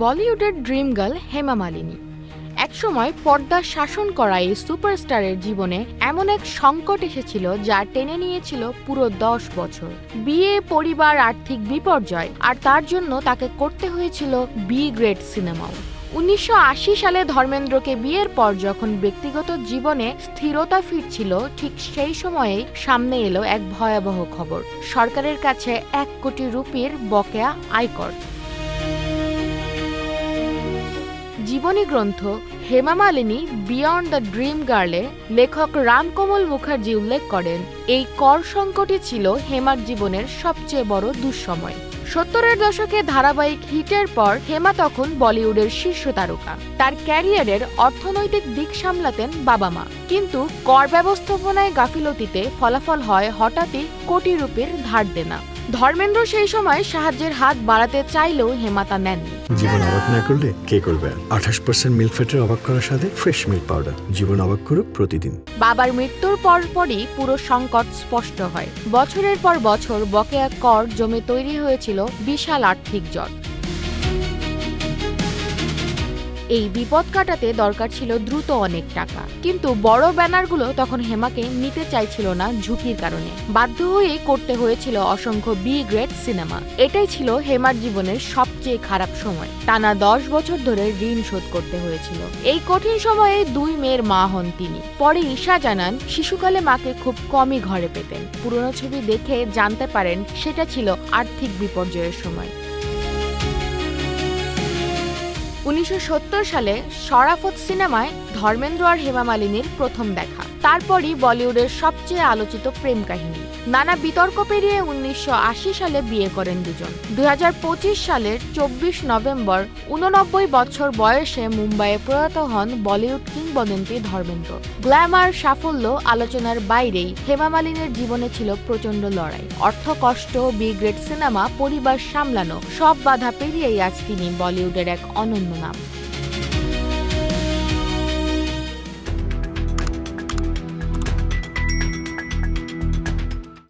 বলিউডের dream girl Hema Malini একসময় পর্দা শাসন করা এই সুপারস্টারের জীবনে এমন এক সংকট এসেছিল যা টেনে নিয়েছিল পুরো 10 বছর। বিয়ে, পরিবার, আর্থিক বিপর্যয়, আর তার জন্য তাকে করতে হয়েছিল বি গ্রেড সিনেমাও। 1980 সালে ধর্মেন্দ্রকে বিয়ের পর যখন ব্যক্তিগত জীবনে স্থিরতা ফিরছিল, ঠিক সেই সময়েই সামনে এলো এক ভয়াবহ খবর। সরকারের কাছে 1 কোটি রুপির বকেয়া আয়কর। জীবনী গ্রন্থ Hema Malini beyond the dream গার্লে লেখক রামকমল মুখার্জি উল্লেখ করেন, এই কর সংকটই ছিল হেমার জীবনের সবচেয়ে বড় দুঃসময়। 70-এর দশকে ধারাবাহিক হিটের পর হেমা তখন বলিউডের শীর্ষ তারকা। তার ক্যারিয়ারের অর্থনৈতিক দিক সামলাতেন বাবা মা, কিন্তু কর ব্যবস্থাপনায় গাফিলতিতে ফলাফল হয় হঠাৎই কোটি রুপির ধার দেনা। ধর্মেন্দ্র সেই সময় সাহায্যের হাত বাড়াতে চাইলেও হেমা তা নেননি। জীবন অবাক না করলে কে করবে? 28% মিল্ক ফ্যাটের অবাক করার সাথে ফ্রেশ মিল্ক পাউডার। জীবন অবাক করুক প্রতিদিন। বাবার মৃত্যুর পরপরই পুরো সংকট স্পষ্ট হয়। বছরের পর বছর বকেয়া কর জমে তৈরি হয়েছিল বিশাল আর্থিক জট। এই বিপদ কাটাতে দরকার ছিল দ্রুত অনেক টাকা, কিন্তু বড় ব্যানারগুলো তখন হেমাকে নিতে চাইছিল না ঝুঁকির কারণে। বাধ্য হয়েই করতে হয়েছিল অসংখ্য বি গ্রেড সিনেমা। এটাই ছিল হেমার জীবনের সবচেয়ে খারাপ সময়। টানা 10 বছর ধরে ঋণ শোধ করতে হয়েছিল। এই কঠিন সময়ে 2 মেয়ের মা হন তিনি। পরে ঈশা জানান, শিশুকালে মাকে খুব কমই ঘরে পেতেন। পুরনো ছবি দেখে জানতে পারেন সেটা ছিল আর্থিক বিপর্যয়ের সময়। 1970 সালে শরাফত সিনেমায় ধর্মেন্দ্র আর হেমা মালিনীর প্রথম দেখা। তারপরই বলিউডের সবচেয়ে আলোচিত প্রেম কাহিনী। নানা বিতর্ক পেরিয়ে 1980 সালে বিয়ে করেন দুজন। 2025 সালের 24 নভেম্বর 89 বছর বয়সে মুম্বাইয়ে প্রয়াত হন বলিউড কিংবদন্তি ধর্মেন্দ্র। গ্ল্যামার, সাফল্য আলোচনার বাইরেই হেমা মালিনীর জীবনে ছিল প্রচন্ড লড়াই। অর্থকষ্ট, বি গ্রেড সিনেমা, পরিবার সামলানো, সব বাধা পেরিয়েই আজ তিনি বলিউডের এক অনন্য নাম।